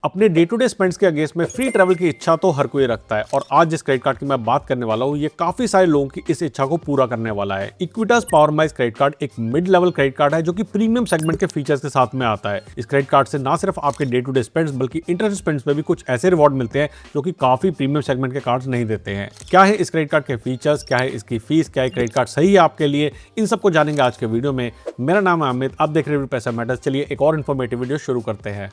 अपने day to day spends के against में फ्री ट्रैवल की इच्छा तो हर कोई रखता है और आज जिस क्रेडिट कार्ड की मैं बात करने वाला हूँ ये काफी सारे लोगों की इस इच्छा को पूरा करने वाला है। Equitas power miles credit card एक मिड लेवल क्रेडिट कार्ड है जो कि प्रीमियम सेगमेंट के फीचर्स के साथ में आता है। इस क्रेडिट कार्ड से ना सिर्फ आपके डे टू डे स्पेंड्स बल्कि इंटरेस्ट स्पेंड्स में भी कुछ ऐसे रिवॉर्ड मिलते हैं जो कि काफी प्रीमियम सेगमेंट के कार्ड नहीं देते हैं। क्या है इस क्रेडिट कार्ड के फीचर्स, क्या है इसकी फीस, क्या है क्रेडिट कार्ड सही है आपके लिए, इन सबको जानेंगे आज के वीडियो में। मेरा नाम है अमित, आप देख रहे हैं पैसा मैटर्स। चलिए एक और इन्फॉर्मेटिव वीडियो शुरू करते हैं।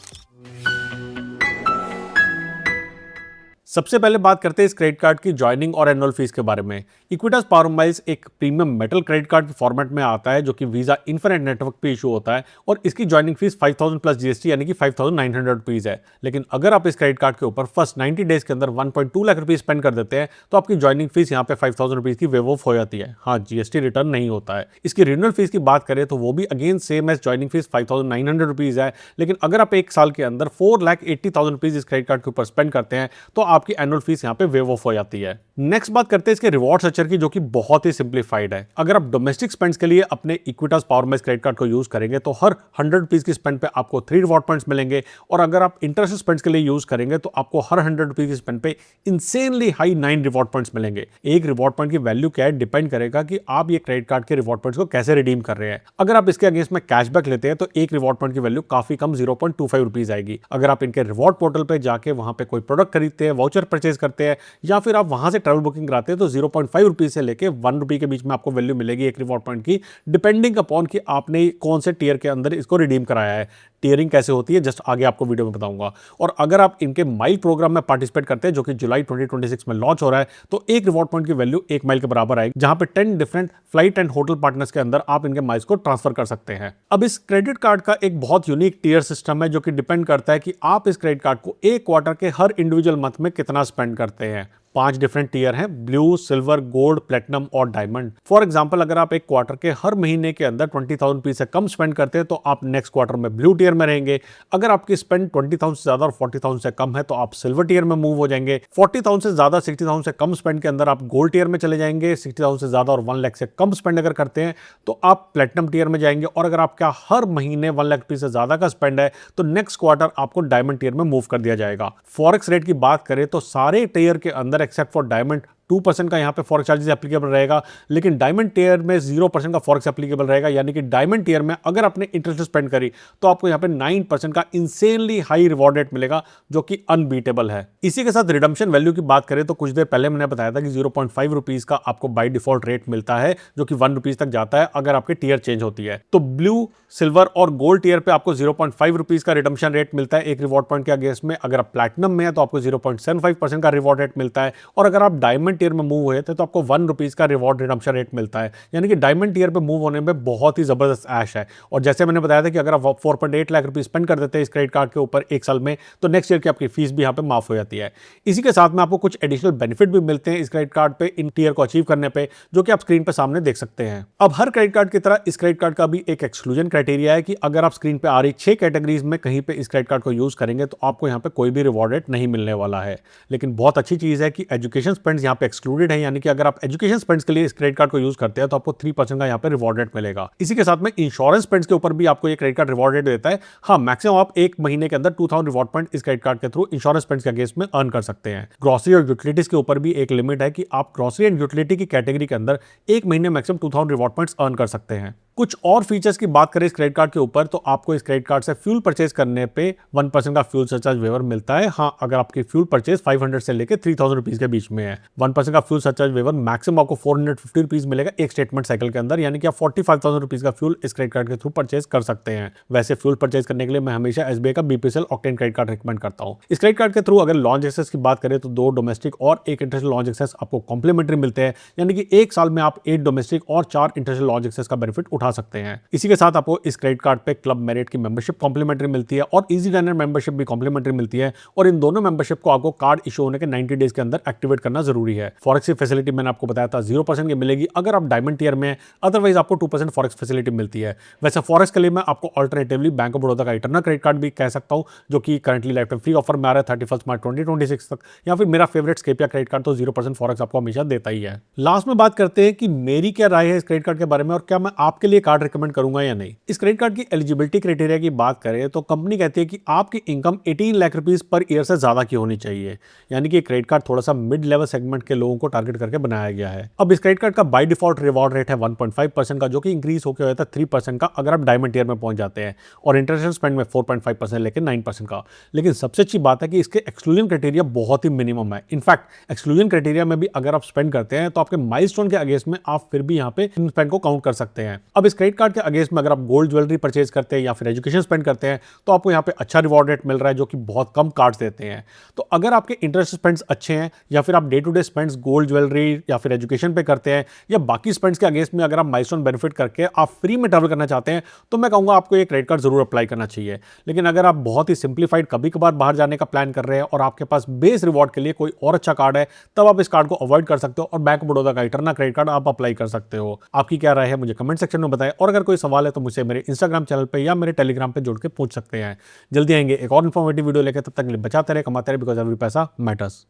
सबसे पहले बात करते हैं इस क्रेडिट कार्ड की ज्वाइनिंग और एनुअल फीस के बारे में। इक्विटास पावर माइल्स एक premium metal credit card format में आता है जो कि वीजा इन्फिनिट नेटवर्क पे इशू होता है और इसकी ज्वाइनिंग फीस 5000 प्लस जीएसटी यानी कि 5900 रुपीज है। लेकिन अगर आप इस क्रेडिट कार्ड के ऊपर फर्स्ट 90 डेज के अंदर 1.2 लाख रुपीज स्पेंड कर देते हैं तो आपकी ज्वाइनिंग फीस यहाँ पे 5000 रुपीज की वेव ऑफ हो जाती है। हाँ, जीएसटी रिटर्न नहीं होता है। इसकी रिन्यूअल फीस की बात करें तो वो भी again same as joining fees 5900 rupees है। लेकिन अगर आप एक साल के अंदर 4,80,000 रुपीज इस क्रेडिट कार्ड के ऊपर स्पेंड करते हैं तो आपकी एनुअल फीस यहाँ पे वेव ऑफ हो जाती है। नेक्स्ट बात करते हैं इसके रिवॉर्ड स्ट्रक्चर की जो कि बहुत ही सिंप्लीफाइड है। अगर आप डोमेस्टिक स्पेंड्स के लिए अपने Equitas power miles credit card को यूज करेंगे तो हर 100 रुपीज की स्पेंड पे आपको 3 रिवॉर्ड पॉइंट्स मिलेंगे और अगर आप इंटरनेशनल स्पेंड्स के लिए यूज करेंगे तो आपको हर 100 रुपीज की स्पेंड पे इंसेनली हाई 9 रिवॉर्ड पॉइंट्स मिलेंगे। एक रिवॉर्ड पॉइंट की वैल्यू क्या है डिपेंड करेगा कि आप ये क्रेडिट कार्ड के रिवॉर्ड पॉइंट्स को कैसे रिडीम कर रहे हैं। अगर आप इसके अगेंस्ट में कैशबैक लेते हैं तो एक रिवॉर्ड पॉइंट की वैल्यू काफी कम 0.25 रुपीज आएगी। अगर आप इनके रिवॉर्ड पोर्टल पे जाके वहां पे कोई प्रोडक्ट खरीदते हैं, वाउचर परचेज करते हैं या फिर आप वहां से ट्रैवल बुकिंग कराते हैं तो 0.5 रुपीज से लेके 1 रुपी के बीच में आपको वैल्यू मिलेगी एक रिवॉर्ड पॉइंट की, डिपेंडिंग अपॉन कि आपने कौन से टियर के अंदर इसको रिडीम कराया है। टियरिंग कैसे होती है जस्ट आगे आपको वीडियो में बताऊंगा। और अगर आप इनके माइल प्रोग्राम में पार्टिसिपेट करते हैं जो कि जुलाई 2026 में लॉन्च हो रहा है तो एक रिवॉर्ड पॉइंट की वैल्यू 1 माइल के बराबर आएगी, जहां पे 10 different flight and hotel partners के अंदर आप इनके माइल्स को ट्रांसफर कर सकते हैं। अब इस क्रेडिट कार्ड का एक बहुत यूनिक टियर सिस्टम है जो कि डिपेंड करता है कि आप इस क्रेडिट कार्ड को एक क्वार्टर के हर इंडिविजुअल मंथ में कितना स्पेंड करते हैं। 5 डिफरेंट टियर हैं, ब्लू, सिल्वर, गोल्ड, प्लेटिनम और डायमंड। फॉर एग्जांपल अगर आप एक क्वार्टर के हर महीने के अंदर 20,000 रुपीज से कम स्पेंड करते हैं तो आप नेक्स्ट क्वार्टर में ब्लू टियर में रहेंगे। अगर आपकी स्पेंड 20,000 से ज्यादा और 40,000 से कम है तो आप सिल्वर टियर में मूव हो जाएंगे। 40,000 से ज्यादा 60,000 से कम स्पेंड के अंदर आप गोल्ड टियर में चले जाएंगे। 60,000 से ज्यादा और 1 लाख से कम स्पेंड अगर करते हैं तो आप प्लेटिनम टियर में जाएंगे। और अगर आपका हर महीने 1 लाख रुपीज से ज्यादा का स्पेंड है तो नेक्स्ट क्वार्टर आपको डायमंड टियर में मूव कर दिया जाएगा। फॉरेक्स रेट की बात करें तो सारे टियर के अंदर एक्सेप्ट फॉर डायमंड 2% का यहाँ पे फॉरेक्स चार्जेस एप्लीकेबल रहेगा, लेकिन डायमंड टियर में 0% का फॉरेक्स एप्लीकेबल रहेगा। यानी कि डायमंड टियर में अगर आपने इंटरेस्ट स्पेंड करी तो आपको यहाँ पे 9% का इंसेनली हाई रिवॉर्ड रेट मिलेगा जो कि अनबीटेबल है। इसी के साथ रिडम्पशन वैल्यू की बात करें तो कुछ देर पहले मैंने बताया था कि 0.5 रुपीज का आपको बाई डिफॉल्ट रेट मिलता है जो कि 1 रुपीज तक जाता है अगर आपकी टियर चेंज होती है। तो ब्लू, सिल्वर और गोल्ड टियर पे आपको 0.5 रुपीज का रिडम्पशन रेट मिलता है एक रिवॉर्ड पॉइंट के अगेंस्ट में। अगर आप प्लैटिनम में है तो आपको 0.75% का रिवॉर्ड रेट मिलता है और अगर आप डायमंड टियर में मूव हुए थे तो आपको 1 रुपीज का रिवॉर्ड रिडम्पशन रेट मिलता है। यानी कि डायमंड टियर पे मूव होने में बहुत ही जबरदस्त ऐश है। और जैसे मैंने बताया था कि अगर आप 4.8 लाख रुपीज स्पेंड कर देते हैं इस क्रेडिट कार्ड के ऊपर एक साल में तो नेक्स्ट ईयर की आपकी फीस भी यहाँ पे माफ हो जाती है। इसी के साथ में आपको कुछ एडिशनल बेनिफिट भी मिलते हैं इस क्रेडिट कार्ड पे इन टियर को अचीव करने पे, जो कि आप स्क्रीन पे सामने देख सकते हैं। अब हर क्रेडिट कार्ड की तरह इस क्रेडिट कार्ड का भी एक एक्सक्लूजन क्राइटेरिया है कि अगर आप स्क्रीन पे आ रही 6 कैटेगरीज में कहीं पे इस क्रेडिट कार्ड को यूज करेंगे तो आपको यहाँ पे कोई भी रिवॉर्ड रेट नहीं मिलने वाला है। लेकिन बहुत अच्छी चीज है कि एजुकेशन स्पेंड्स यहाँ पे एक्सक्लूडेड है। यानी कि अगर आप एजुकेशन स्पेंड्स के लिए इस क्रेडिट कार्ड को यूज करते हैं तो आपको 3% का यहाँ पे रिवॉर्ड रेट मिलेगा। इसी के साथ में इंश्योरेंस स्पेंड्स के ऊपर भी आपको ये क्रेडिट कार्ड रिवॉर्ड रेट देता है। हाँ, मैक्सिमम आप एक महीने के अंदर 2000 रिवॉर्ड पॉइंट इस क्रेडिट कार्ड के थ्रू इंश्योरेंस स्पेंड्स के अगेंस्ट में अर्न कर सकते हैं। ग्रोसरी और यूटिलिटीज के ऊपर भी एक लिमिट है कि आप ग्रोसरी एंड यूटिलिटी की कैटेगरी के अंदर एक महीने मैक्सिमम 2000 रिवॉर्ड पॉइंट्स अर्न कर सकते हैं। कुछ और फीचर्स की बात करें इस क्रेडिट कार्ड के ऊपर तो आपको इस क्रेडिट कार्ड से फ्यूल परचेज करने पे 1% का फ्यूल सरचार्ज वेवर मिलता है। हाँ, अगर आपकी फ्यूल परचेज 500 से लेकर 3000 रुपीज के बीच में है। 1% का फ्यूल सरचार्ज वेवर मैक्सिमम आपको 450 रुपीज मिलेगा एक स्टेटमेंट साइकिल के अंदर। यानी कि आप 45,000 रुपीज का फ्यूल इस क्रेडिट कार्ड के थ्रू परचेज कर सकते हैं। वैसे फ्यूल परचेज करने के लिए मैं हमेशा एसबीआई का BPSL octane credit card recommend करता हूँ। इस क्रेडिट कार्ड के थ्रू अगर लॉन्च एक्सेस की बात करें तो 2 डोमेस्टिक और 1 इंटरनेशनल लॉन्च एक्सेस आपको कॉम्प्लीमेंट्री मिलते हैं। यानी कि एक साल में आप 8 डोमेस्टिक और 4 इंटरनेशनल लॉन्च एक्सेस का बेनिफिट उठा सकते हैं। इसी के साथ आपको इस क्रेडिट कार्ड पे क्लब मेरिट की मेंबरशिप कॉम्प्लीमेंट्री मिलती है और इजी डायनर मेंबरशिप भी कॉम्प्लीमेंट्री मिलती है। और इन दोनों मेंबरशिप को आपको कार्ड इशू होने के 90 डेज के अंदर एक्टिवेट करना जरूरी है। फॉरेक्स की फैसिलिटी मैंने आपको बताया था 0% की मिलेगी अगर आप डायमंड टियर में, अदरवाइज आपको 2% फॉरेक्स फैसिलिटी मिलती है। वैसे फॉरेक्स के लिए मैं आपको अल्टरनेटिवली बैंक ऑफ बड़ौदा का इटर्नल क्रेडिट कार्ड भी कह सकता हूं जो कि currently life time free offer में आ रहा है 31 मार्च 2026 तक, या फिर मेरा फेवरेट स्केपिया क्रेडिट कार्ड तो 0% फॉरेक्स आपको हमेशा देता ही है। लास्ट में बात करते हैं कि मेरी क्या राय है इस क्रेडिट कार्ड के बारे में और क्या मैं आपके लिए लिए कार्ड रिकमेंड करूंगा या नहीं। इस क्रेडिट कार्ड की एलिजिबिलिटी क्राइटेरिया की बात करें तो कंपनी कहती है कि आपकी income 18 lakh rupees per year से ज्यादा की होनी चाहिए, यानी कि क्रेडिट कार्ड थोड़ा सा मिड लेवल सेगमेंट के लोगों को टारगेट करके बनाया गया है। अब इस क्रेडिट कार्ड का बाय डिफॉल्ट रिवॉर्ड रेट है 1.5% का, जो कि इंक्रीज होकर हो जाता है 3% का अगर आप डायमंड टियर में पहुंच जाते हैं, और इंटरनेशनल स्पेंड में 4.5% लेकर 9% का। लेकिन सबसे अच्छी बात है कि इसके एक्सक्लूजन क्राइटेरिया बहुत ही मिनिमम है। इनफैक्ट एक्सक्लूजन क्राइटेरिया में भी अगर आप स्पेंड करते हैं तो आपके माइलस्टोन के अगेंस्ट में आप फिर भी यहाँ पे स्पेंड को काउंट कर सकते हैं। अब इस क्रेडिट कार्ड के अगेंस्ट में अगर आप गोल्ड ज्वेलरी परचेज करते हैं या फिर एजुकेशन स्पेंड करते हैं तो आपको यहाँ पे अच्छा रिवॉर्ड रेट मिल रहा है, जो कि बहुत कम कार्ड्स देते हैं। तो अगर आपके इंटरेस्ट स्पेंड्स अच्छे हैं या फिर आप day to day spends gold jewellery या फिर एजुकेशन पे करते हैं या बाकी स्पेंड्स के अगेंस्ट में अगर आप माइलस्टोन बेनिफिट करके आप फ्री में ट्रैवल करना चाहते हैं तो मैं कहूँगा आपको ये क्रेडिट कार्ड जरूर अप्लाई करना चाहिए। लेकिन अगर आप बहुत ही सिंप्लीफाइड कभी कभार बाहर जाने का प्लान कर रहे हैं और आपके पास बेस रिवॉर्ड के लिए कोई और अच्छा कार्ड है, तब आप इस कार्ड को अवॉइड कर सकते हो और बैंक ऑफ बड़ौदा का इटर्ना क्रेडिट कार्ड आप अप्लाई कर सकते हो। आपकी क्या राय है मुझे कमेंट सेक्शन में बताएं, और अगर कोई सवाल है तो मुझे मेरे इंस्टाग्राम चैनल पे या मेरे टेलीग्राम पे जुड़ के पूछ सकते हैं। जल्दी आएंगे एक और इन्फॉर्मेटिव वीडियो लेकर, तब तक के लिए बचाते रहे, कमाते रहे, बिकॉज एवरी पैसा मैटर्स।